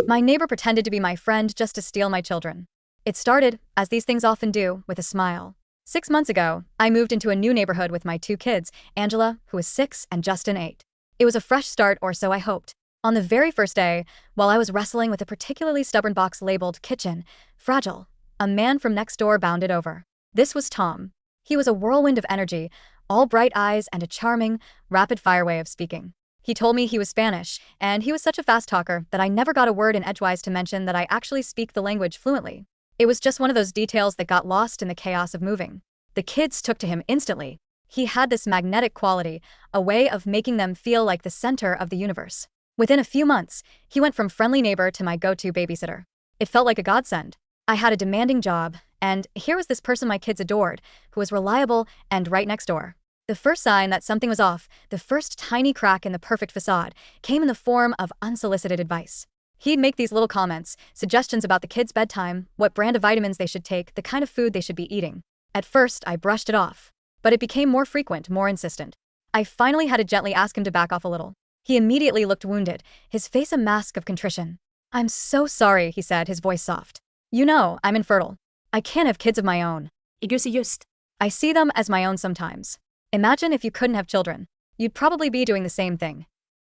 My neighbor pretended to be my friend just to steal my children. It started, as these things often do, with a smile. 6 months ago, I moved into a new neighborhood with my two kids, Angela, who is 6, and Justin, 8. It was a fresh start, or so I hoped. On the very first day, while I was wrestling with a particularly stubborn box labeled kitchen, fragile, a man from next door bounded over. This was Tom. He was a whirlwind of energy, all bright eyes and a charming, rapid-fire way of speaking. He told me he was Spanish, and he was such a fast talker that I never got a word in edgewise to mention that I actually speak the language fluently. It was just one of those details that got lost in the chaos of moving. The kids took to him instantly. He had this magnetic quality, a way of making them feel like the center of the universe. Within a few months, he went from friendly neighbor to my go-to babysitter. It felt like a godsend. I had a demanding job, and here was this person my kids adored, who was reliable and right next door. The first sign that something was off, the first tiny crack in the perfect facade, came in the form of unsolicited advice. He'd make these little comments, suggestions about the kids' bedtime, what brand of vitamins they should take, the kind of food they should be eating. At first, I brushed it off. But it became more frequent, more insistent. I finally had to gently ask him to back off a little. He immediately looked wounded, his face a mask of contrition. "I'm so sorry," he said, his voice soft. "You know, I'm infertile. I can't have kids of my own. I see them as my own sometimes. Imagine if you couldn't have children. You'd probably be doing the same thing."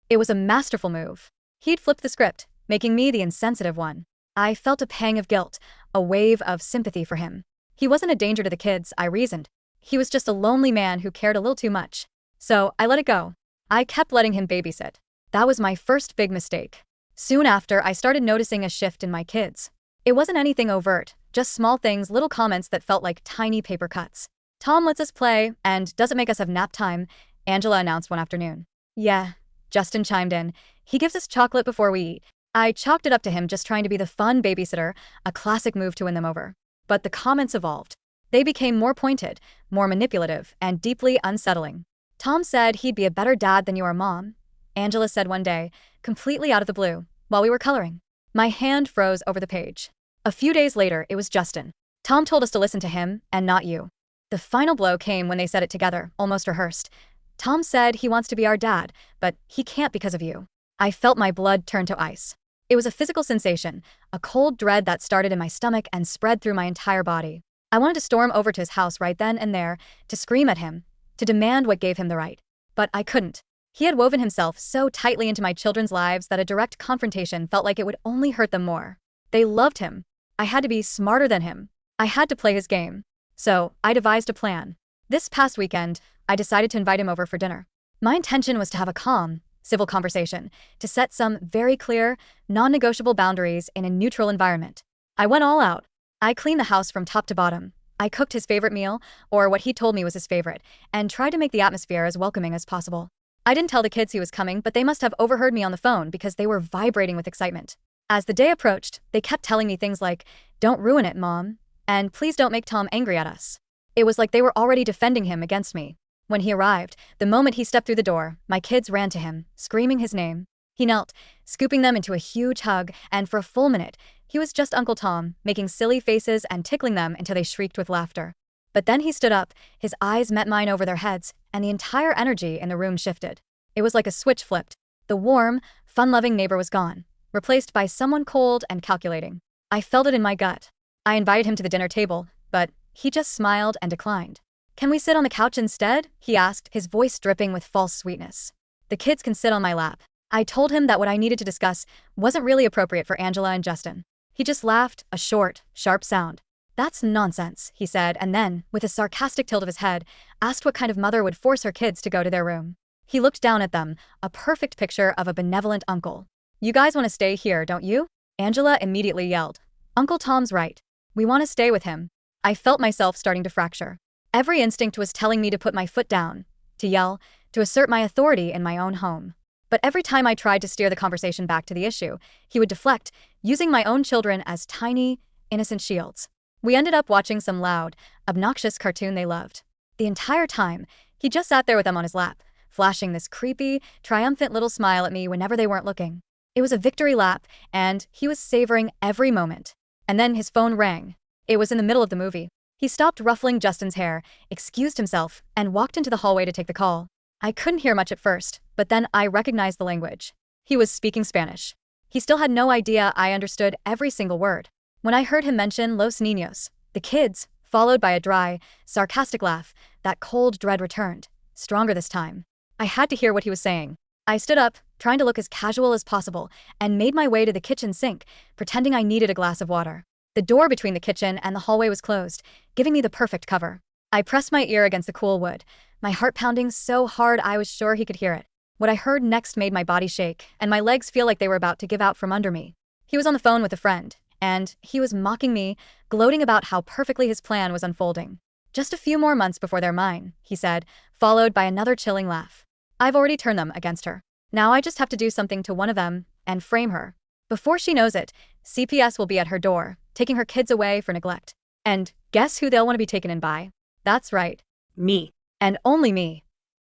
It was a masterful move. He'd flipped the script, making me the insensitive one. I felt a pang of guilt, a wave of sympathy for him. He wasn't a danger to the kids, I reasoned. He was just a lonely man who cared a little too much. So I let it go. I kept letting him babysit. That was my first big mistake. Soon after, I started noticing a shift in my kids. It wasn't anything overt, just small things, little comments that felt like tiny paper cuts. "Tom lets us play and doesn't make us have nap time," Angela announced one afternoon. "Yeah," Justin chimed in. "He gives us chocolate before we eat." I chalked it up to him just trying to be the fun babysitter, a classic move to win them over. But the comments evolved. They became more pointed, more manipulative, and deeply unsettling. "Tom said he'd be a better dad than your mom," Angela said one day, completely out of the blue, while we were coloring. My hand froze over the page. A few days later, it was Justin. "Tom told us to listen to him, and not you." The final blow came when they said it together, almost rehearsed. "Tom said he wants to be our dad, but he can't because of you." I felt my blood turn to ice. It was a physical sensation, a cold dread that started in my stomach and spread through my entire body. I wanted to storm over to his house right then and there, to scream at him, to demand what gave him the right. But I couldn't. He had woven himself so tightly into my children's lives that a direct confrontation felt like it would only hurt them more. They loved him. I had to be smarter than him. I had to play his game. So I devised a plan. This past weekend, I decided to invite him over for dinner. My intention was to have a calm, civil conversation, to set some very clear, non-negotiable boundaries in a neutral environment. I went all out. I cleaned the house from top to bottom. I cooked his favorite meal, or what he told me was his favorite, and tried to make the atmosphere as welcoming as possible. I didn't tell the kids he was coming, but they must have overheard me on the phone because they were vibrating with excitement. As the day approached, they kept telling me things like, "Don't ruin it, Mom," and "Please don't make Tom angry at us." It was like they were already defending him against me. When he arrived, the moment he stepped through the door, my kids ran to him, screaming his name. He knelt, scooping them into a huge hug, and for a full minute, he was just Uncle Tom, making silly faces and tickling them until they shrieked with laughter. But then he stood up, his eyes met mine over their heads, and the entire energy in the room shifted. It was like a switch flipped. The warm, fun-loving neighbor was gone, replaced by someone cold and calculating. I felt it in my gut. I invited him to the dinner table, but he just smiled and declined. "Can we sit on the couch instead?" he asked, his voice dripping with false sweetness. "The kids can sit on my lap." I told him that what I needed to discuss wasn't really appropriate for Angela and Justin. He just laughed, a short, sharp sound. "That's nonsense," he said, and then, with a sarcastic tilt of his head, asked what kind of mother would force her kids to go to their room. He looked down at them, a perfect picture of a benevolent uncle. "You guys want to stay here, don't you?" Angela immediately yelled. "Uncle Tom's right. We want to stay with him." I felt myself starting to fracture. Every instinct was telling me to put my foot down, to yell, to assert my authority in my own home. But every time I tried to steer the conversation back to the issue, he would deflect, using my own children as tiny, innocent shields. We ended up watching some loud, obnoxious cartoon they loved. The entire time, he just sat there with them on his lap, flashing this creepy, triumphant little smile at me whenever they weren't looking. It was a victory lap, and he was savoring every moment. And then his phone rang. It was in the middle of the movie. He stopped ruffling Justin's hair, excused himself, and walked into the hallway to take the call. I couldn't hear much at first, but then I recognized the language. He was speaking Spanish. He still had no idea I understood every single word. When I heard him mention Los Niños, the kids, followed by a dry, sarcastic laugh, that cold dread returned, stronger this time. I had to hear what he was saying. I stood up, trying to look as casual as possible, and made my way to the kitchen sink, pretending I needed a glass of water. The door between the kitchen and the hallway was closed, giving me the perfect cover. I pressed my ear against the cool wood, my heart pounding so hard I was sure he could hear it. What I heard next made my body shake, and my legs feel like they were about to give out from under me. He was on the phone with a friend, and he was mocking me, gloating about how perfectly his plan was unfolding. "Just a few more months before they're mine," he said, followed by another chilling laugh. "I've already turned them against her. Now I just have to do something to one of them and frame her. Before she knows it, CPS will be at her door, taking her kids away for neglect. And guess who they'll want to be taken in by? That's right. Me. And only me."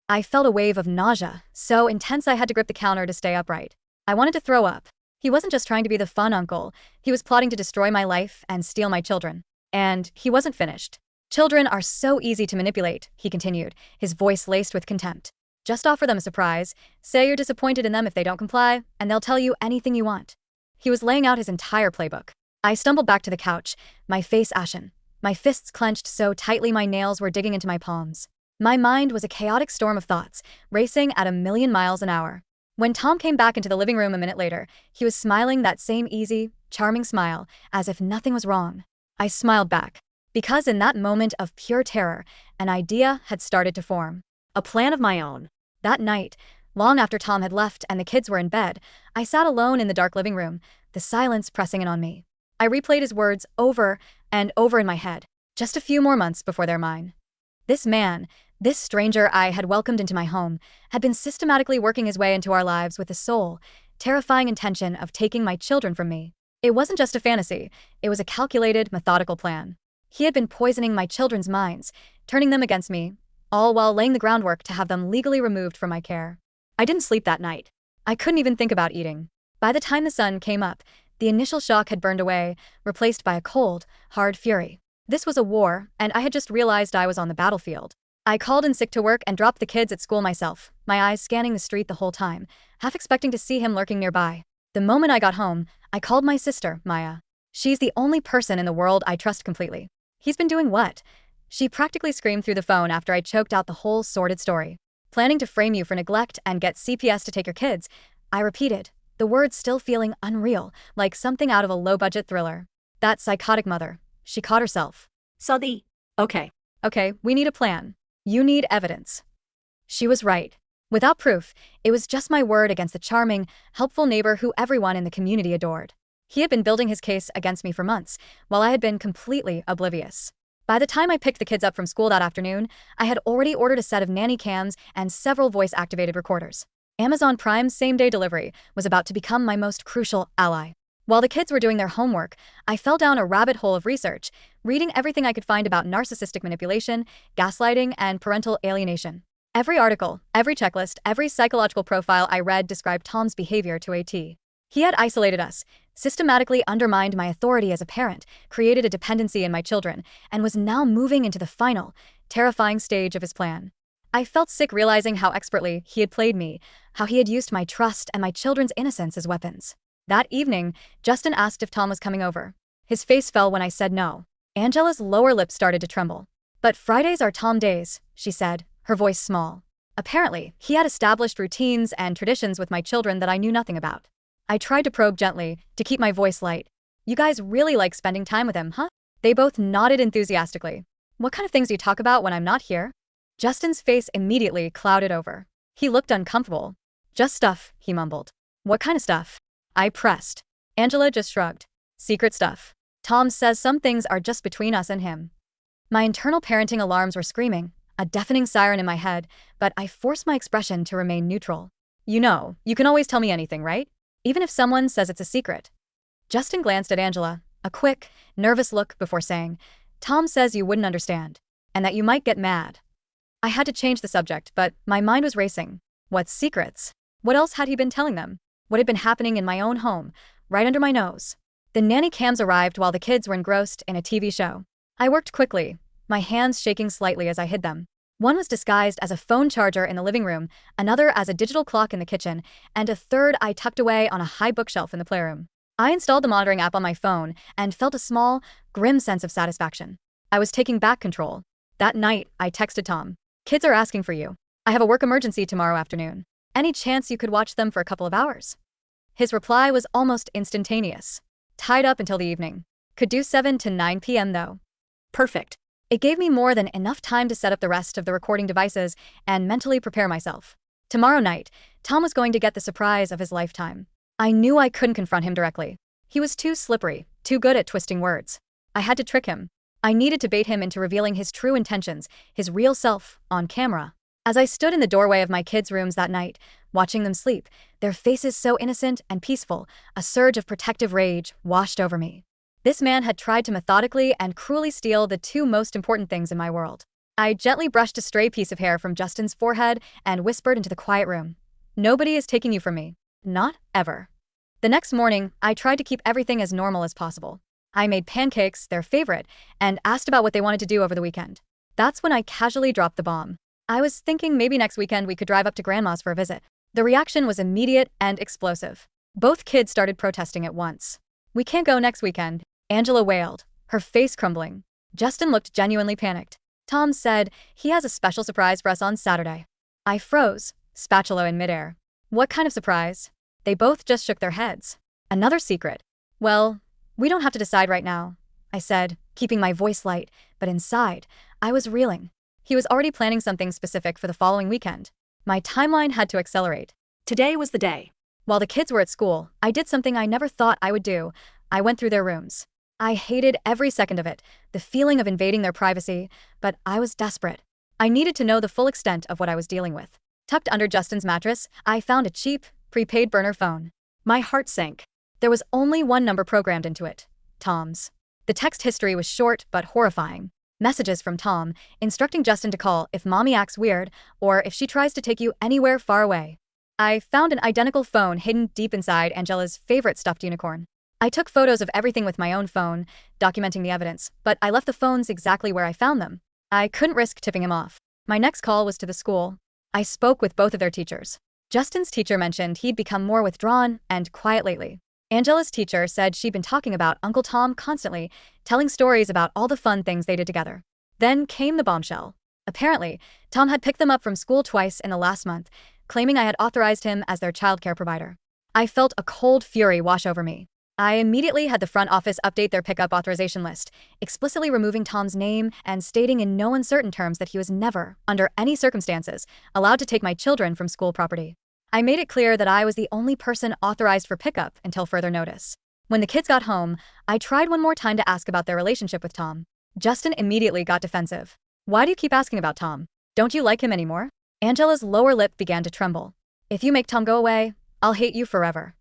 I felt a wave of nausea, so intense I had to grip the counter to stay upright. I wanted to throw up. He wasn't just trying to be the fun uncle, he was plotting to destroy my life and steal my children. And he wasn't finished. "Children are so easy to manipulate," he continued, his voice laced with contempt. "Just offer them a surprise, say you're disappointed in them if they don't comply, and they'll tell you anything you want." He was laying out his entire playbook. I stumbled back to the couch, my face ashen, my fists clenched so tightly my nails were digging into my palms. My mind was a chaotic storm of thoughts, racing at 1,000,000 miles an hour. When Tom came back into the living room a minute later, he was smiling that same easy, charming smile, as if nothing was wrong. I smiled back, because in that moment of pure terror, an idea had started to form. A plan of my own. That night, long after Tom had left and the kids were in bed, I sat alone in the dark living room, the silence pressing in on me. I replayed his words over and over in my head. Just a few more months before they're mine. This man, this stranger I had welcomed into my home, had been systematically working his way into our lives with the sole, terrifying intention of taking my children from me. It wasn't just a fantasy, it was a calculated, methodical plan. He had been poisoning my children's minds, turning them against me, all while laying the groundwork to have them legally removed from my care. I didn't sleep that night. I couldn't even think about eating. By the time the sun came up, the initial shock had burned away, replaced by a cold, hard fury. This was a war, and I had just realized I was on the battlefield. I called in sick to work and dropped the kids at school myself, my eyes scanning the street the whole time, half expecting to see him lurking nearby. The moment I got home, I called my sister, Maya. She's the only person in the world I trust completely. "He's been doing what?" She practically screamed through the phone after I choked out the whole sordid story. "Planning to frame you for neglect and get CPS to take your kids," I repeated, the words still feeling unreal, like something out of a low-budget thriller. "That psychotic mother. She caught herself." Okay. "Okay, we need a plan. You need evidence." She was right. Without proof, it was just my word against the charming, helpful neighbor who everyone in the community adored. He had been building his case against me for months, while I had been completely oblivious. By the time I picked the kids up from school that afternoon, I had already ordered a set of nanny cams and several voice-activated recorders. Amazon Prime's same-day delivery was about to become my most crucial ally. While the kids were doing their homework, I fell down a rabbit hole of research, reading everything I could find about narcissistic manipulation, gaslighting, and parental alienation. Every article, every checklist, every psychological profile I read described Tom's behavior to a T. He had isolated us, systematically undermined my authority as a parent, created a dependency in my children, and was now moving into the final, terrifying stage of his plan. I felt sick realizing how expertly he had played me, how he had used my trust and my children's innocence as weapons. That evening, Justin asked if Tom was coming over. His face fell when I said no. Angela's lower lip started to tremble. "But Fridays are Tom days," she said, her voice small. Apparently, he had established routines and traditions with my children that I knew nothing about. I tried to probe gently, to keep my voice light. "You guys really like spending time with him, huh?" They both nodded enthusiastically. "What kind of things do you talk about when I'm not here?" Justin's face immediately clouded over. He looked uncomfortable. "Just stuff," he mumbled. "What kind of stuff?" I pressed. Angela just shrugged. "Secret stuff. Tom says some things are just between us and him." My internal parenting alarms were screaming, a deafening siren in my head, but I forced my expression to remain neutral. "You know, you can always tell me anything, right? Even if someone says it's a secret." Justin glanced at Angela, a quick, nervous look before saying, "Tom says you wouldn't understand, and that you might get mad." I had to change the subject, but my mind was racing. What secrets? What else had he been telling them? What had been happening in my own home, right under my nose? The nanny cams arrived while the kids were engrossed in a TV show. I worked quickly, my hands shaking slightly as I hid them. One was disguised as a phone charger in the living room, another as a digital clock in the kitchen, and a third I tucked away on a high bookshelf in the playroom. I installed the monitoring app on my phone and felt a small, grim sense of satisfaction. I was taking back control. That night, I texted Tom. "Kids are asking for you. I have a work emergency tomorrow afternoon. Any chance you could watch them for a couple of hours?" His reply was almost instantaneous. "Tied up until the evening. Could do 7 to 9 p.m. though." Perfect. It gave me more than enough time to set up the rest of the recording devices and mentally prepare myself. Tomorrow night, Tom was going to get the surprise of his lifetime. I knew I couldn't confront him directly. He was too slippery, too good at twisting words. I had to trick him. I needed to bait him into revealing his true intentions, his real self, on camera. As I stood in the doorway of my kids' rooms that night, watching them sleep, their faces so innocent and peaceful, a surge of protective rage washed over me. This man had tried to methodically and cruelly steal the two most important things in my world. I gently brushed a stray piece of hair from Justin's forehead and whispered into the quiet room, "Nobody is taking you from me. Not ever." The next morning, I tried to keep everything as normal as possible. I made pancakes, their favorite, and asked about what they wanted to do over the weekend. That's when I casually dropped the bomb. I was thinking maybe next weekend we could drive up to Grandma's for a visit. The reaction was immediate and explosive. Both kids started protesting at once. "We can't go next weekend," Angela wailed, her face crumbling. Justin looked genuinely panicked. "Tom said he has a special surprise for us on Saturday." I froze, spatula in midair. "What kind of surprise?" They both just shook their heads. "Another secret." "Well, we don't have to decide right now," I said, keeping my voice light, but inside, I was reeling. He was already planning something specific for the following weekend. My timeline had to accelerate. Today was the day. While the kids were at school, I did something I never thought I would do. I went through their rooms. I hated every second of it, the feeling of invading their privacy, but I was desperate. I needed to know the full extent of what I was dealing with. Tucked under Justin's mattress, I found a cheap, prepaid burner phone. My heart sank. There was only one number programmed into it: Tom's. The text history was short but horrifying. Messages from Tom, instructing Justin to call if mommy acts weird or if she tries to take you anywhere far away. I found an identical phone hidden deep inside Angela's favorite stuffed unicorn. I took photos of everything with my own phone, documenting the evidence, but I left the phones exactly where I found them. I couldn't risk tipping him off. My next call was to the school. I spoke with both of their teachers. Justin's teacher mentioned he'd become more withdrawn and quiet lately. Angela's teacher said she'd been talking about Uncle Tom constantly, telling stories about all the fun things they did together. Then came the bombshell. Apparently, Tom had picked them up from school twice in the last month, claiming I had authorized him as their childcare provider. I felt a cold fury wash over me. I immediately had the front office update their pickup authorization list, explicitly removing Tom's name and stating in no uncertain terms that he was never, under any circumstances, allowed to take my children from school property. I made it clear that I was the only person authorized for pickup until further notice. When the kids got home, I tried one more time to ask about their relationship with Tom. Justin immediately got defensive. "Why do you keep asking about Tom? Don't you like him anymore?" Angela's lower lip began to tremble. "If you make Tom go away, I'll hate you forever."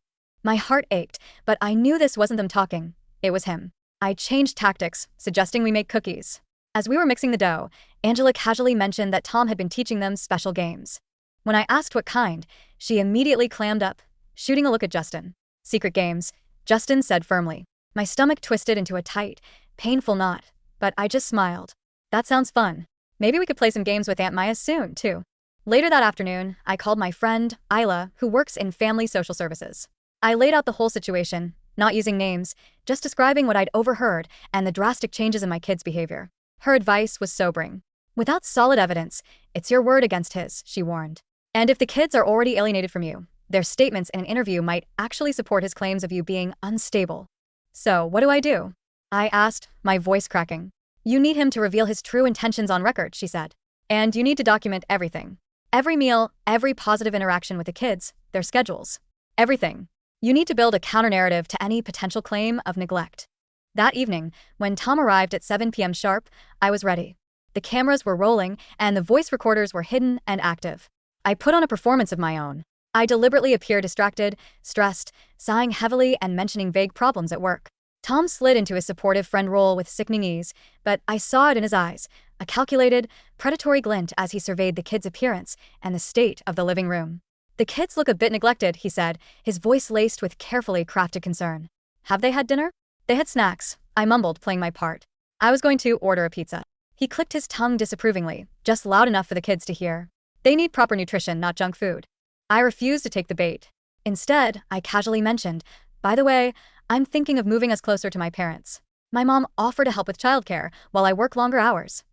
My heart ached, but I knew this wasn't them talking. It was him. I changed tactics, suggesting we make cookies. As we were mixing the dough, Angela casually mentioned that Tom had been teaching them special games. When I asked what kind, she immediately clammed up, shooting a look at Justin. "Secret games," Justin said firmly. My stomach twisted into a tight, painful knot, but I just smiled. "That sounds fun. Maybe we could play some games with Aunt Maya soon, too." Later that afternoon, I called my friend, Isla, who works in family social services. I laid out the whole situation, not using names, just describing what I'd overheard and the drastic changes in my kids' behavior. Her advice was sobering. "Without solid evidence, it's your word against his," she warned. "And if the kids are already alienated from you, their statements in an interview might actually support his claims of you being unstable." "So, what do I do?" I asked, my voice cracking. "You need him to reveal his true intentions on record," she said. "And you need to document everything. Every meal, every positive interaction with the kids, their schedules. Everything. You need to build a counter-narrative to any potential claim of neglect." That evening, when Tom arrived at 7 p.m. sharp, I was ready. The cameras were rolling, and the voice recorders were hidden and active. I put on a performance of my own. I deliberately appeared distracted, stressed, sighing heavily and mentioning vague problems at work. Tom slid into his supportive friend role with sickening ease, but I saw it in his eyes, a calculated, predatory glint as he surveyed the kids' appearance and the state of the living room. "The kids look a bit neglected," he said, his voice laced with carefully crafted concern. "Have they had dinner?" "They had snacks," I mumbled, playing my part. "I was going to order a pizza." He clicked his tongue disapprovingly, just loud enough for the kids to hear. They need proper nutrition, not junk food. I refused to take the bait. Instead, I casually mentioned, by the way, I'm thinking of moving us closer to my parents. My mom offered to help with childcare while I work longer hours.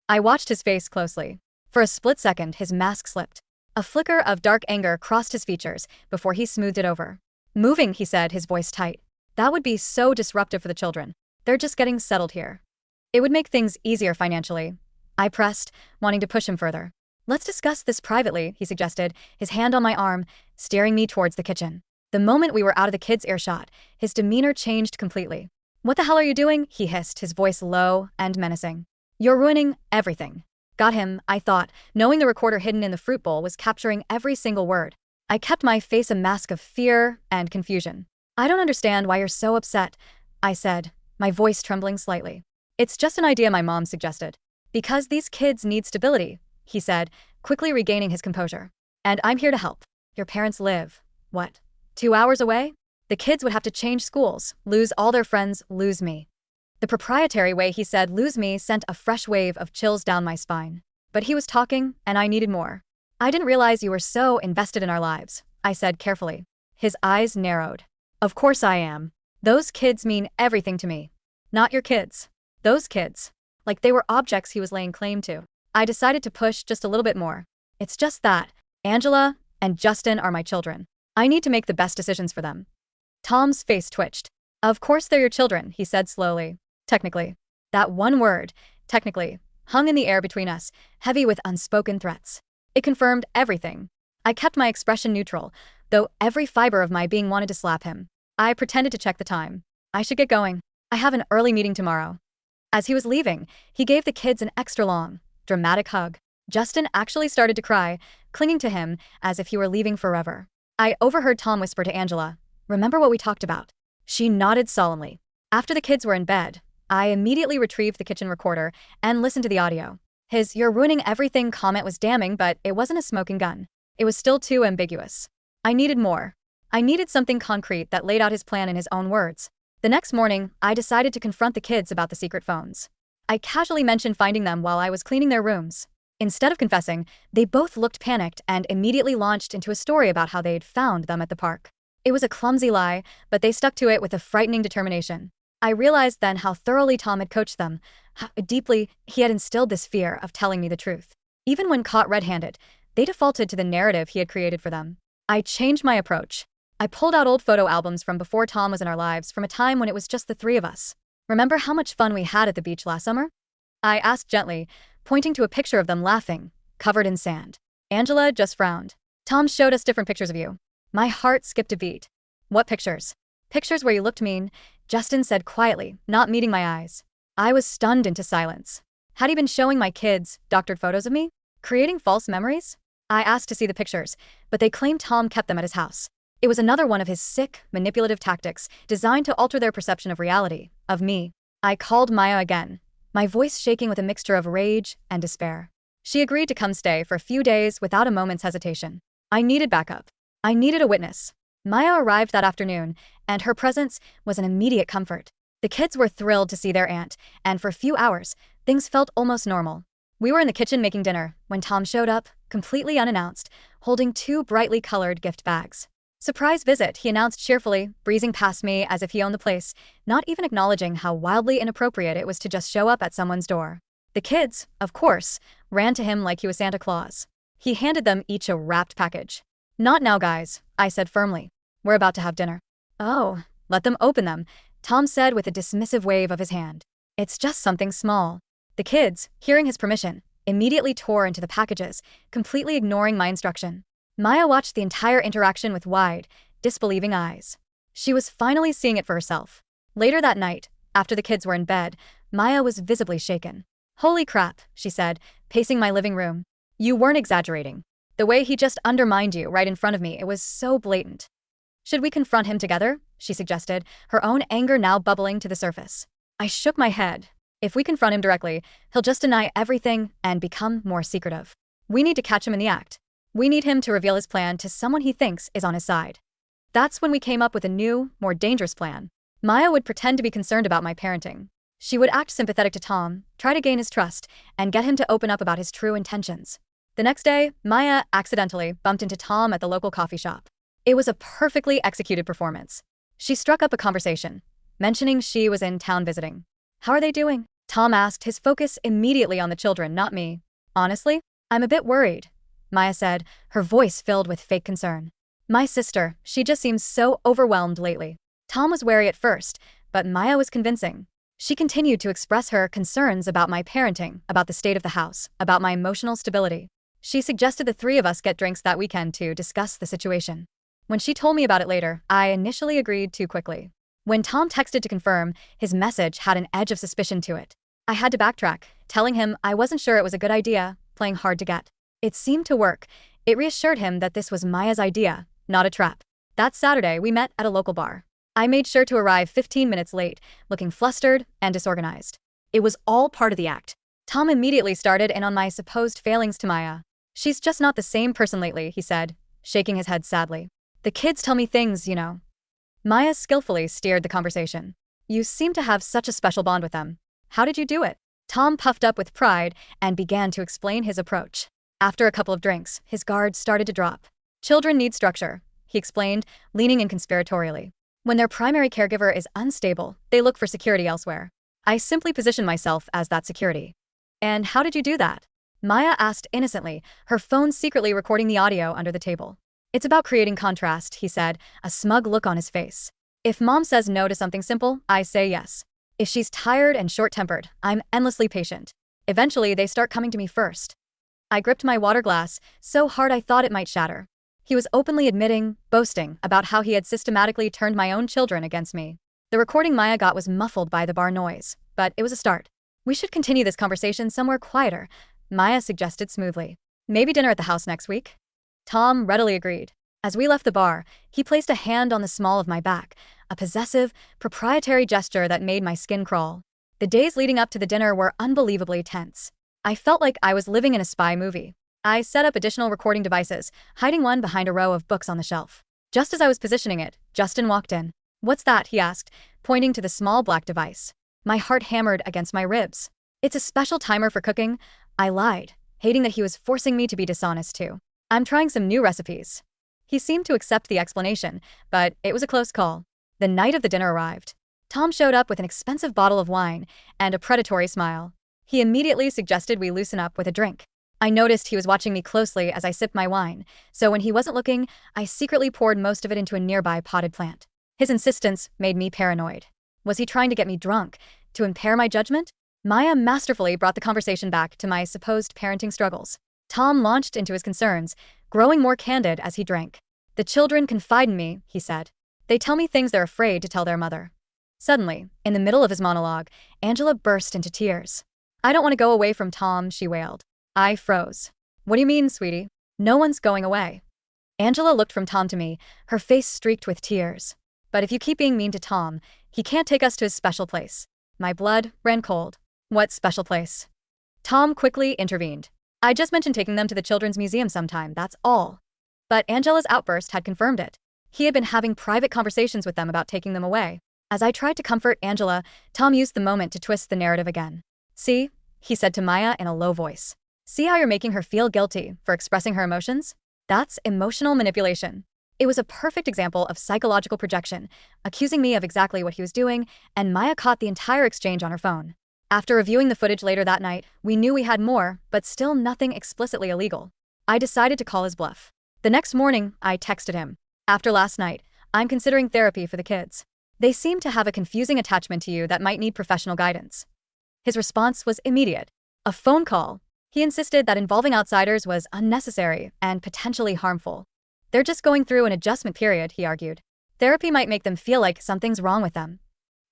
I watched his face closely. For a split second, his mask slipped. A flicker of dark anger crossed his features before he smoothed it over. Moving, he said, his voice tight. That would be so disruptive for the children. They're just getting settled here. It would make things easier financially. I pressed, wanting to push him further. Let's discuss this privately, he suggested, his hand on my arm, steering me towards the kitchen. The moment we were out of the kids' earshot, his demeanor changed completely. What the hell are you doing? He hissed, his voice low and menacing. You're ruining everything. Got him, I thought, knowing the recorder hidden in the fruit bowl was capturing every single word. I kept my face a mask of fear and confusion. I don't understand why you're so upset, I said, my voice trembling slightly. It's just an idea my mom suggested. Because these kids need stability, he said, quickly regaining his composure. And I'm here to help. Your parents live, what, 2 hours away? The kids would have to change schools, lose all their friends, lose me. The proprietary way he said lose me sent a fresh wave of chills down my spine. But he was talking, and I needed more. I didn't realize you were so invested in our lives, I said carefully. His eyes narrowed. Of course I am. Those kids mean everything to me. Not your kids. Those kids. Like they were objects he was laying claim to. I decided to push just a little bit more. It's just that Angela and Justin are my children. I need to make the best decisions for them. Tom's face twitched. Of course they're your children, he said slowly. Technically. That one word, technically, hung in the air between us, heavy with unspoken threats. It confirmed everything. I kept my expression neutral, though every fiber of my being wanted to slap him. I pretended to check the time. I should get going. I have an early meeting tomorrow. As he was leaving, he gave the kids an extra long, dramatic hug. Justin actually started to cry, clinging to him as if he were leaving forever. I overheard Tom whisper to Angela, "Remember what we talked about?" She nodded solemnly. After the kids were in bed, I immediately retrieved the kitchen recorder and listened to the audio. His "you're ruining everything" comment was damning, but it wasn't a smoking gun. It was still too ambiguous. I needed more. I needed something concrete that laid out his plan in his own words. The next morning, I decided to confront the kids about the secret phones. I casually mentioned finding them while I was cleaning their rooms. Instead of confessing, they both looked panicked and immediately launched into a story about how they'd found them at the park. It was a clumsy lie, but they stuck to it with a frightening determination. I realized then how thoroughly Tom had coached them, how deeply he had instilled this fear of telling me the truth. Even when caught red-handed, they defaulted to the narrative he had created for them. I changed my approach. I pulled out old photo albums from before Tom was in our lives, from a time when it was just the three of us. Remember how much fun we had at the beach last summer? I asked gently, pointing to a picture of them laughing, covered in sand. Angela just frowned. Tom showed us different pictures of you. My heart skipped a beat. What pictures? Pictures where you looked mean, Justin said quietly, not meeting my eyes. I was stunned into silence. Had he been showing my kids doctored photos of me? Creating false memories? I asked to see the pictures, but they claimed Tom kept them at his house. It was another one of his sick, manipulative tactics designed to alter their perception of reality, of me. I called Maya again, my voice shaking with a mixture of rage and despair. She agreed to come stay for a few days without a moment's hesitation. I needed backup. I needed a witness. Maya arrived that afternoon, and her presence was an immediate comfort. The kids were thrilled to see their aunt, and for a few hours, things felt almost normal. We were in the kitchen making dinner when Tom showed up, completely unannounced, holding 2 brightly colored gift bags. Surprise visit, he announced cheerfully, breezing past me as if he owned the place, not even acknowledging how wildly inappropriate it was to just show up at someone's door. The kids, of course, ran to him like he was Santa Claus. He handed them each a wrapped package. Not now, guys, I said firmly. We're about to have dinner. Oh, let them open them, Tom said with a dismissive wave of his hand. It's just something small. The kids, hearing his permission, immediately tore into the packages, completely ignoring my instruction. Maya watched the entire interaction with wide, disbelieving eyes. She was finally seeing it for herself. Later that night, after the kids were in bed, Maya was visibly shaken. Holy crap, she said, pacing my living room. You weren't exaggerating. The way he just undermined you right in front of me, it was so blatant. Should we confront him together? She suggested, her own anger now bubbling to the surface. I shook my head. If we confront him directly, he'll just deny everything and become more secretive. We need to catch him in the act. We need him to reveal his plan to someone he thinks is on his side. That's when we came up with a new, more dangerous plan. Maya would pretend to be concerned about my parenting. She would act sympathetic to Tom, try to gain his trust, and get him to open up about his true intentions. The next day, Maya accidentally bumped into Tom at the local coffee shop. It was a perfectly executed performance. She struck up a conversation, mentioning she was in town visiting. "How are they doing?" Tom asked, his focus immediately on the children, not me. "Honestly, I'm a bit worried," Maya said, her voice filled with fake concern. "My sister, she just seems so overwhelmed lately." Tom was wary at first, but Maya was convincing. She continued to express her concerns about my parenting, about the state of the house, about my emotional stability. She suggested the three of us get drinks that weekend to discuss the situation. When she told me about it later, I initially agreed too quickly. When Tom texted to confirm, his message had an edge of suspicion to it. I had to backtrack, telling him I wasn't sure it was a good idea, playing hard to get. It seemed to work. It reassured him that this was Maya's idea, not a trap. That Saturday, we met at a local bar. I made sure to arrive 15 minutes late, looking flustered and disorganized. It was all part of the act. Tom immediately started in on my supposed failings to Maya. "She's just not the same person lately," he said, shaking his head sadly. "The kids tell me things, you know." Maya skillfully steered the conversation. "You seem to have such a special bond with them. How did you do it?" Tom puffed up with pride and began to explain his approach. After a couple of drinks, his guard started to drop. "Children need structure," he explained, leaning in conspiratorially. "When their primary caregiver is unstable, they look for security elsewhere. I simply position myself as that security." "And how did you do that?" Maya asked innocently, her phone secretly recording the audio under the table. "It's about creating contrast," he said, a smug look on his face. "If mom says no to something simple, I say yes. If she's tired and short-tempered, I'm endlessly patient. Eventually, they start coming to me first." I gripped my water glass so hard I thought it might shatter. He was openly admitting, boasting, about how he had systematically turned my own children against me. The recording Maya got was muffled by the bar noise, but it was a start. "We should continue this conversation somewhere quieter," Maya suggested smoothly. "Maybe dinner at the house next week?" Tom readily agreed. As we left the bar, he placed a hand on the small of my back, a possessive, proprietary gesture that made my skin crawl. The days leading up to the dinner were unbelievably tense. I felt like I was living in a spy movie. I set up additional recording devices, hiding one behind a row of books on the shelf. Just as I was positioning it, Justin walked in. "What's that?" he asked, pointing to the small black device. My heart hammered against my ribs. "It's a special timer for cooking," I lied, hating that he was forcing me to be dishonest too. "I'm trying some new recipes." He seemed to accept the explanation, but it was a close call. The night of the dinner arrived. Tom showed up with an expensive bottle of wine and a predatory smile. He immediately suggested we loosen up with a drink. I noticed he was watching me closely as I sipped my wine, so when he wasn't looking, I secretly poured most of it into a nearby potted plant. His insistence made me paranoid. Was he trying to get me drunk, to impair my judgment? Maya masterfully brought the conversation back to my supposed parenting struggles. Tom launched into his concerns, growing more candid as he drank. "The children confide in me," he said. "They tell me things they're afraid to tell their mother." Suddenly, in the middle of his monologue, Angela burst into tears. "I don't want to go away from Tom," she wailed. I froze. "What do you mean, sweetie? No one's going away." Angela looked from Tom to me, her face streaked with tears. "But if you keep being mean to Tom, he can't take us to his special place." My blood ran cold. "What special place?" Tom quickly intervened. "I just mentioned taking them to the Children's Museum sometime, that's all." But Angela's outburst had confirmed it. He had been having private conversations with them about taking them away. As I tried to comfort Angela, Tom used the moment to twist the narrative again. "See?" he said to Maya in a low voice. "See how you're making her feel guilty for expressing her emotions? That's emotional manipulation." It was a perfect example of psychological projection, accusing me of exactly what he was doing, and Maya caught the entire exchange on her phone. After reviewing the footage later that night, we knew we had more, but still nothing explicitly illegal. I decided to call his bluff. The next morning, I texted him. "After last night, I'm considering therapy for the kids. They seem to have a confusing attachment to you that might need professional guidance." His response was immediate. A phone call. He insisted that involving outsiders was unnecessary and potentially harmful. "They're just going through an adjustment period," he argued. "Therapy might make them feel like something's wrong with them."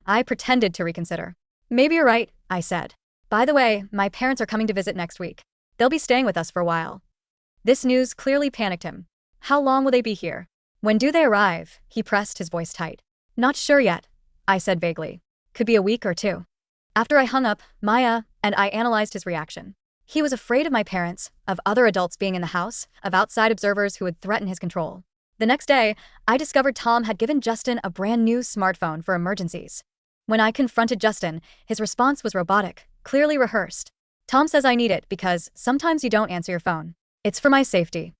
I pretended to reconsider. "Maybe you're right," I said. "By the way, my parents are coming to visit next week. They'll be staying with us for a while." This news clearly panicked him. "How long will they be here?" "When do they arrive?" He pressed, his voice tight. "Not sure yet," I said vaguely. "Could be a week or two." After I hung up, Maya and I analyzed his reaction. He was afraid of my parents, of other adults being in the house, of outside observers who would threaten his control. The next day, I discovered Tom had given Justin a brand new smartphone for emergencies. When I confronted Justin, his response was robotic, clearly rehearsed. Tom says I need it because sometimes you don't answer your phone. It's for my safety.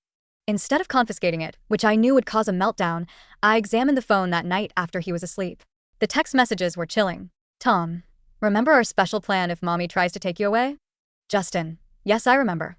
Instead of confiscating it, which I knew would cause a meltdown, I examined the phone that night after he was asleep. The text messages were chilling. Tom, remember our special plan if mommy tries to take you away? Justin, yes, I remember.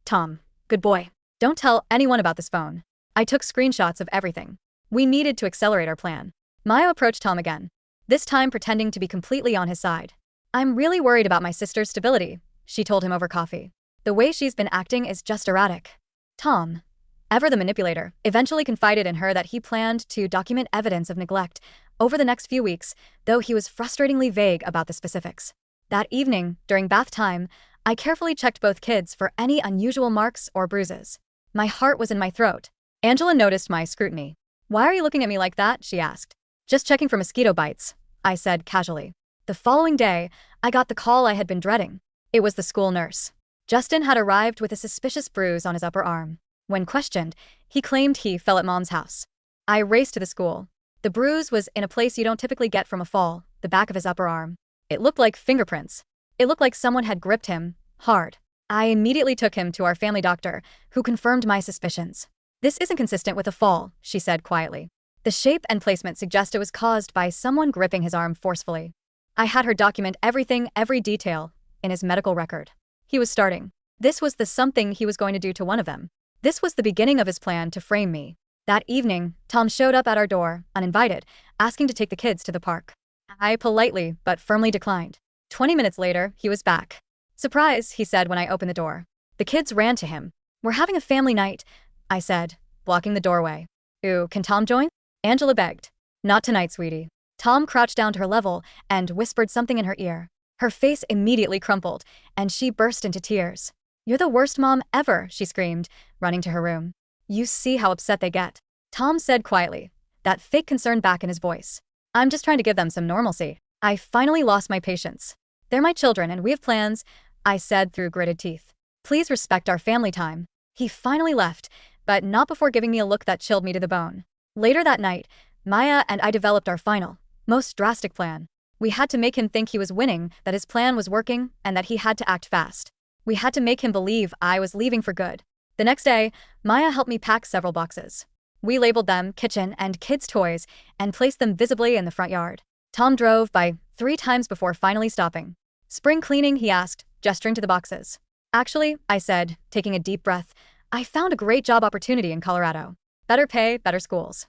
Tom, good boy. Don't tell anyone about this phone. I took screenshots of everything. We needed to accelerate our plan. Maya approached Tom again, this time pretending to be completely on his side. I'm really worried about my sister's stability, she told him over coffee. The way she's been acting is just erratic. Tom, ever the manipulator, eventually confided in her that he planned to document evidence of neglect over the next few weeks, though he was frustratingly vague about the specifics. That evening, during bath time, I carefully checked both kids for any unusual marks or bruises. My heart was in my throat. Angela noticed my scrutiny. Why are you looking at me like that? She asked. Just checking for mosquito bites, I said casually. The following day, I got the call I had been dreading. It was the school nurse. Justin had arrived with a suspicious bruise on his upper arm. When questioned, he claimed he fell at mom's house. I raced to the school. The bruise was in a place you don't typically get from a fall, the back of his upper arm. It looked like fingerprints. It looked like someone had gripped him hard. I immediately took him to our family doctor, who confirmed my suspicions. This isn't consistent with a fall, she said quietly. The shape and placement suggest it was caused by someone gripping his arm forcefully. I had her document everything, every detail, in his medical record. He was starting. This was the something he was going to do to one of them. This was the beginning of his plan to frame me. That evening, Tom showed up at our door, uninvited, asking to take the kids to the park. I politely but firmly declined. 20 minutes later, he was back. Surprise, he said when I opened the door. The kids ran to him. We're having a family night, I said, blocking the doorway. Ooh, can Tom join? Angela begged. Not tonight, sweetie. Tom crouched down to her level and whispered something in her ear. Her face immediately crumpled, and she burst into tears. You're the worst mom ever, she screamed, running to her room. You see how upset they get. Tom said quietly, that fake concern back in his voice. I'm just trying to give them some normalcy. I finally lost my patience. They're my children and we have plans, I said through gritted teeth. Please respect our family time. He finally left, but not before giving me a look that chilled me to the bone. Later that night, Maya and I developed our final, most drastic plan. We had to make him think he was winning, that his plan was working, and that he had to act fast. We had to make him believe I was leaving for good. The next day, Maya helped me pack several boxes. We labeled them kitchen and kids' toys and placed them visibly in the front yard. Tom drove by 3 times before finally stopping. Spring cleaning, he asked, gesturing to the boxes. Actually, I said, taking a deep breath, I found a great job opportunity in Colorado. Better pay, better schools.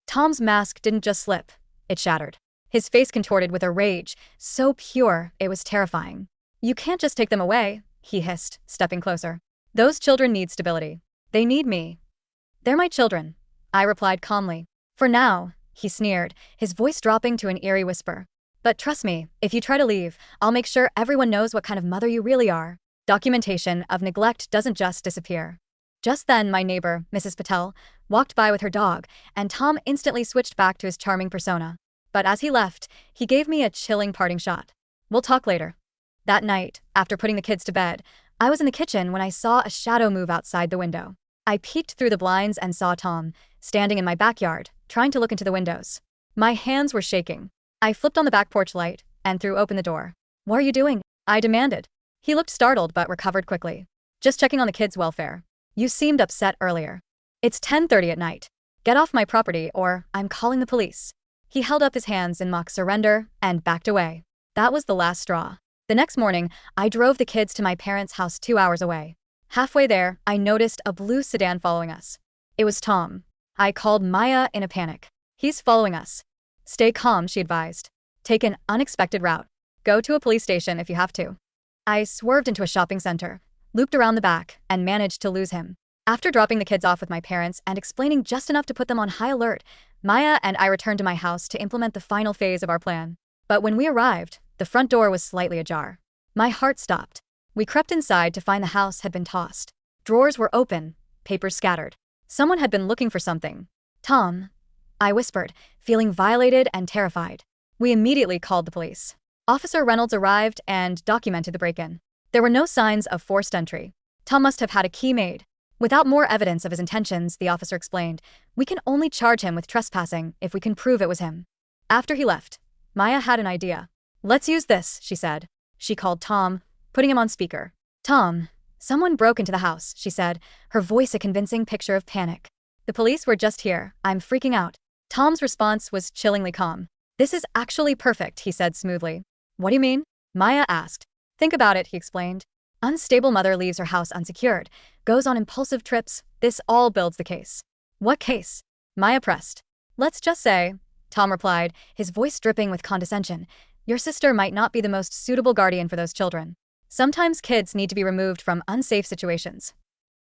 Tom's mask didn't just slip, it shattered. His face contorted with a rage, so pure it was terrifying. You can't just take them away, he hissed, stepping closer. Those children need stability. They need me. They're my children, I replied calmly. For now, he sneered, his voice dropping to an eerie whisper. But trust me, if you try to leave, I'll make sure everyone knows what kind of mother you really are. Documentation of neglect doesn't just disappear. Just then, my neighbor, Mrs. Patel, walked by with her dog, and Tom instantly switched back to his charming persona. But as he left, he gave me a chilling parting shot. We'll talk later. That night, after putting the kids to bed, I was in the kitchen when I saw a shadow move outside the window. I peeked through the blinds and saw Tom, standing in my backyard, trying to look into the windows. My hands were shaking. I flipped on the back porch light and threw open the door. What are you doing? I demanded. He looked startled but recovered quickly. Just checking on the kids' welfare. You seemed upset earlier. It's 10:30 at night. Get off my property or I'm calling the police. He held up his hands in mock surrender and backed away. That was the last straw. The next morning, I drove the kids to my parents' house 2 hours away. Halfway there, I noticed a blue sedan following us. It was Tom. I called Maya in a panic. He's following us. Stay calm, she advised. Take an unexpected route. Go to a police station if you have to. I swerved into a shopping center, looped around the back, and managed to lose him. After dropping the kids off with my parents and explaining just enough to put them on high alert, Maya and I returned to my house to implement the final phase of our plan. But when we arrived, the front door was slightly ajar. My heart stopped. We crept inside to find the house had been tossed. Drawers were open, papers scattered. Someone had been looking for something. Tom, I whispered, feeling violated and terrified. We immediately called the police. Officer Reynolds arrived and documented the break-in. There were no signs of forced entry. Tom must have had a key made. Without more evidence of his intentions, the officer explained, we can only charge him with trespassing if we can prove it was him. After he left, Maya had an idea. "Let's use this," she said. She called Tom, putting him on speaker. "Tom, someone broke into the house," she said, her voice a convincing picture of panic. "The police were just here. I'm freaking out." Tom's response was chillingly calm. "This is actually perfect," he said smoothly. "What do you mean?" Maya asked. "Think about it," he explained. "Unstable mother leaves her house unsecured, goes on impulsive trips. This all builds the case." "What case?" Maya pressed. "Let's just say," Tom replied, his voice dripping with condescension, "your sister might not be the most suitable guardian for those children. Sometimes kids need to be removed from unsafe situations."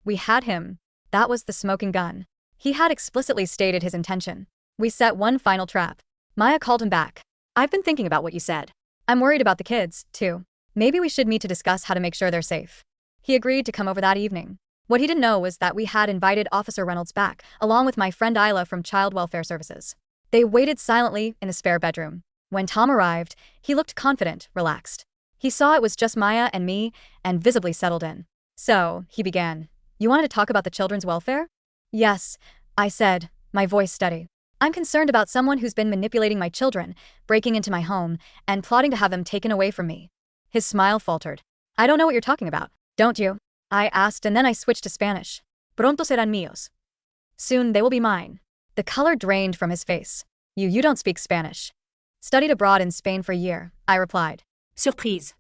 We had him. That was the smoking gun. He had explicitly stated his intention. We set one final trap. Maya called him back. "I've been thinking about what you said. I'm worried about the kids, too. Maybe we should meet to discuss how to make sure they're safe." He agreed to come over that evening. What he didn't know was that we had invited Officer Reynolds back, along with my friend Isla from Child Welfare Services. They waited silently in the spare bedroom. When Tom arrived, he looked confident, relaxed. He saw it was just Maya and me, and visibly settled in. "So," he began, "you wanted to talk about the children's welfare?" "Yes," I said, my voice steady. "I'm concerned about someone who's been manipulating my children, breaking into my home, and plotting to have them taken away from me." His smile faltered. "I don't know what you're talking about, don't you?" I asked, and then I switched to Spanish. "Pronto serán míos." "Soon they will be mine." The color drained from his face. You don't speak Spanish." "Studied abroad in Spain for a year," I replied. "Surprise."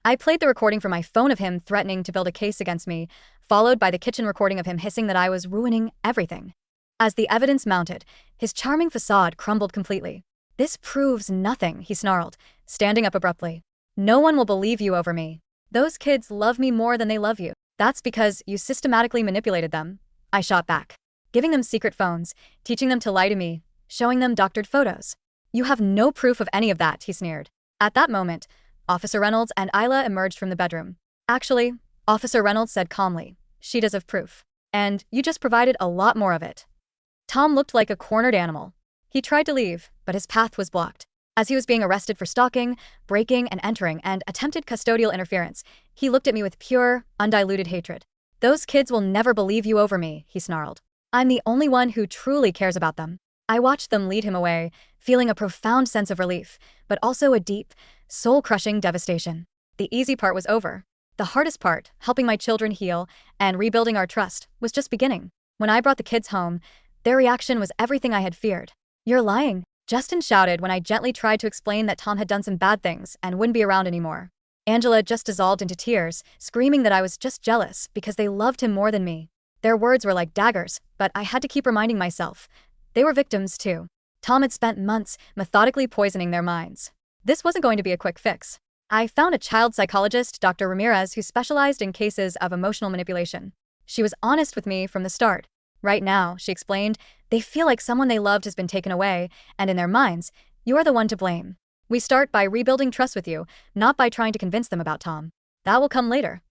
I played the recording from my phone of him threatening to build a case against me, followed by the kitchen recording of him hissing that I was ruining everything. As the evidence mounted, his charming facade crumbled completely. "This proves nothing," he snarled, standing up abruptly. "No one will believe you over me. Those kids love me more than they love you. That's because you systematically manipulated them," I shot back. "Giving them secret phones, teaching them to lie to me, showing them doctored photos. You have no proof of any of that," he sneered. At that moment, Officer Reynolds and Isla emerged from the bedroom. "Actually," Officer Reynolds said calmly, "she does have proof. And you just provided a lot more of it." Tom looked like a cornered animal. He tried to leave, but his path was blocked. As he was being arrested for stalking, breaking and entering, and attempted custodial interference, he looked at me with pure, undiluted hatred. "Those kids will never believe you over me," he snarled. "I'm the only one who truly cares about them." I watched them lead him away, feeling a profound sense of relief, but also a deep, soul-crushing devastation. The easy part was over. The hardest part, helping my children heal and rebuilding our trust, was just beginning. When I brought the kids home, their reaction was everything I had feared. "You're lying," Justin shouted when I gently tried to explain that Tom had done some bad things and wouldn't be around anymore. Angela just dissolved into tears, screaming that I was just jealous because they loved him more than me. Their words were like daggers, but I had to keep reminding myself. They were victims too. Tom had spent months methodically poisoning their minds. This wasn't going to be a quick fix. I found a child psychologist, Dr. Ramirez, who specialized in cases of emotional manipulation. She was honest with me from the start. "Right now," she explained, "they feel like someone they loved has been taken away, and in their minds, you're the one to blame. We start by rebuilding trust with you, not by trying to convince them about Tom. That will come later."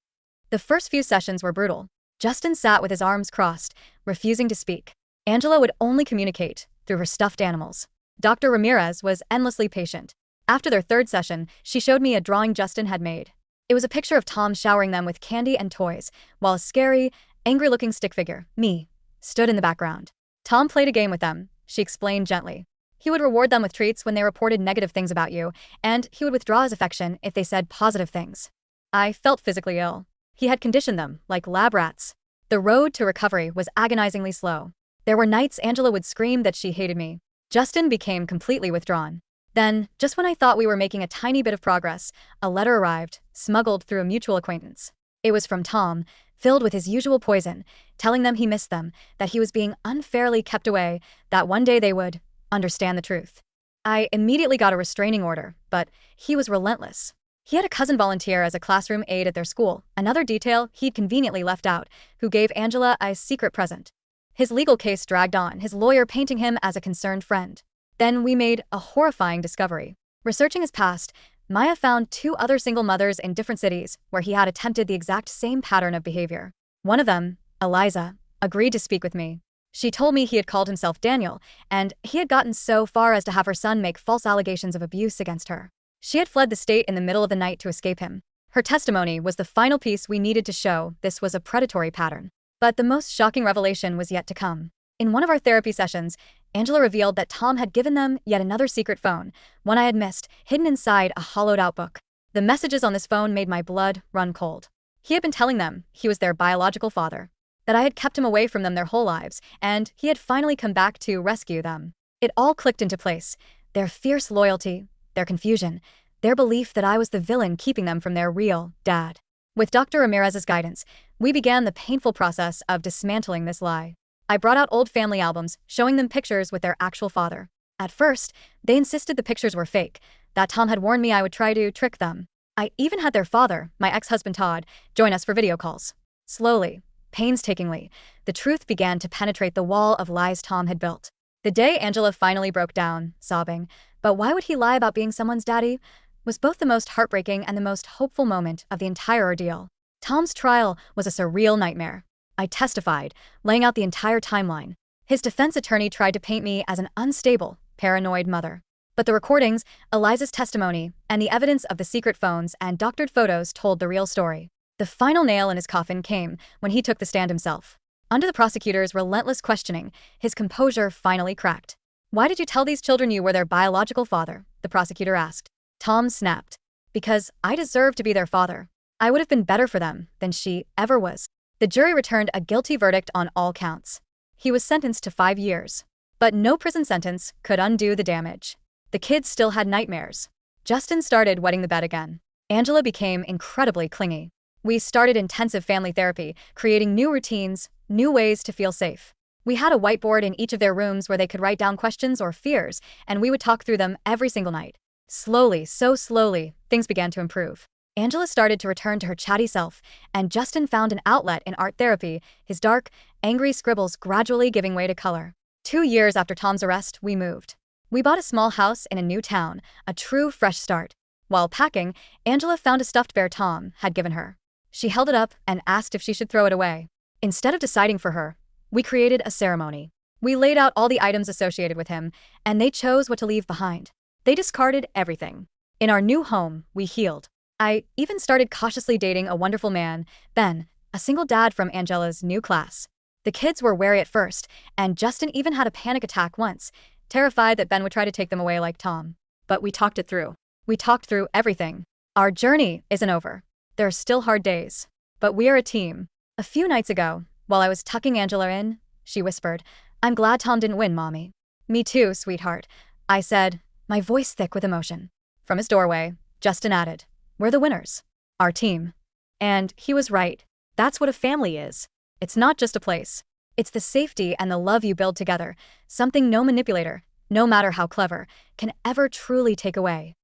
The first few sessions were brutal. Justin sat with his arms crossed, refusing to speak. Angela would only communicate through her stuffed animals. Dr. Ramirez was endlessly patient. After their third session, she showed me a drawing Justin had made. It was a picture of Tom showering them with candy and toys, while a scary, angry-looking stick figure, me, stood in the background. "Tom played a game with them," she explained gently. "He would reward them with treats when they reported negative things about you, and he would withdraw his affection if they said positive things." I felt physically ill. He had conditioned them, like lab rats. The road to recovery was agonizingly slow. There were nights Angela would scream that she hated me. Justin became completely withdrawn. Then, just when I thought we were making a tiny bit of progress, a letter arrived, smuggled through a mutual acquaintance. It was from Tom, filled with his usual poison, telling them he missed them, that he was being unfairly kept away, that one day they would understand the truth. I immediately got a restraining order, but he was relentless. He had a cousin volunteer as a classroom aide at their school, another detail he'd conveniently left out, who gave Angela a secret present. His legal case dragged on, his lawyer painting him as a concerned friend. Then we made a horrifying discovery. Researching his past, Maya found 2 other single mothers in different cities where he had attempted the exact same pattern of behavior. One of them, Eliza, agreed to speak with me. She told me he had called himself Daniel, and he had gotten so far as to have her son make false allegations of abuse against her. She had fled the state in the middle of the night to escape him. Her testimony was the final piece we needed to show this was a predatory pattern. But the most shocking revelation was yet to come. In one of our therapy sessions, Angela revealed that Tom had given them yet another secret phone, one I had missed, hidden inside a hollowed-out book. The messages on this phone made my blood run cold. He had been telling them he was their biological father, that I had kept him away from them their whole lives, and he had finally come back to rescue them. It all clicked into place. Their fierce loyalty, their confusion, their belief that I was the villain keeping them from their real dad. With Dr. Ramirez's guidance, we began the painful process of dismantling this lie. I brought out old family albums, showing them pictures with their actual father. At first, they insisted the pictures were fake, that Tom had warned me I would try to trick them. I even had their father, my ex-husband Todd, join us for video calls. Slowly, painstakingly, the truth began to penetrate the wall of lies Tom had built. The day Angela finally broke down, sobbing, "But why would he lie about being someone's daddy?" was both the most heartbreaking and the most hopeful moment of the entire ordeal. Tom's trial was a surreal nightmare. I testified, laying out the entire timeline. His defense attorney tried to paint me as an unstable, paranoid mother. But the recordings, Eliza's testimony, and the evidence of the secret phones and doctored photos told the real story. The final nail in his coffin came when he took the stand himself. Under the prosecutor's relentless questioning, his composure finally cracked. "Why did you tell these children you were their biological father?" the prosecutor asked. Tom snapped. "Because I deserve to be their father. I would have been better for them than she ever was." The jury returned a guilty verdict on all counts. He was sentenced to 5 years. But no prison sentence could undo the damage. The kids still had nightmares. Justin started wetting the bed again. Angela became incredibly clingy. We started intensive family therapy, creating new routines, new ways to feel safe. We had a whiteboard in each of their rooms where they could write down questions or fears, and we would talk through them every single night. Slowly, so slowly, things began to improve. Angela started to return to her chatty self, and Justin found an outlet in art therapy, his dark, angry scribbles gradually giving way to color. 2 years after Tom's arrest, we moved. We bought a small house in a new town, a true fresh start. While packing, Angela found a stuffed bear Tom had given her. She held it up and asked if she should throw it away. Instead of deciding for her, we created a ceremony. We laid out all the items associated with him, and they chose what to leave behind. They discarded everything. In our new home, we healed. I even started cautiously dating a wonderful man, Ben, a single dad from Angela's new class. The kids were wary at first, and Justin even had a panic attack once, terrified that Ben would try to take them away like Tom. But we talked it through. We talked through everything. Our journey isn't over. There are still hard days. But we are a team. A few nights ago, while I was tucking Angela in, she whispered, "I'm glad Tom didn't win, Mommy." "Me too, sweetheart," I said, my voice thick with emotion. From his doorway, Justin added, "We're the winners. Our team." And he was right. That's what a family is. It's not just a place. It's the safety and the love you build together, something no manipulator, no matter how clever, can ever truly take away.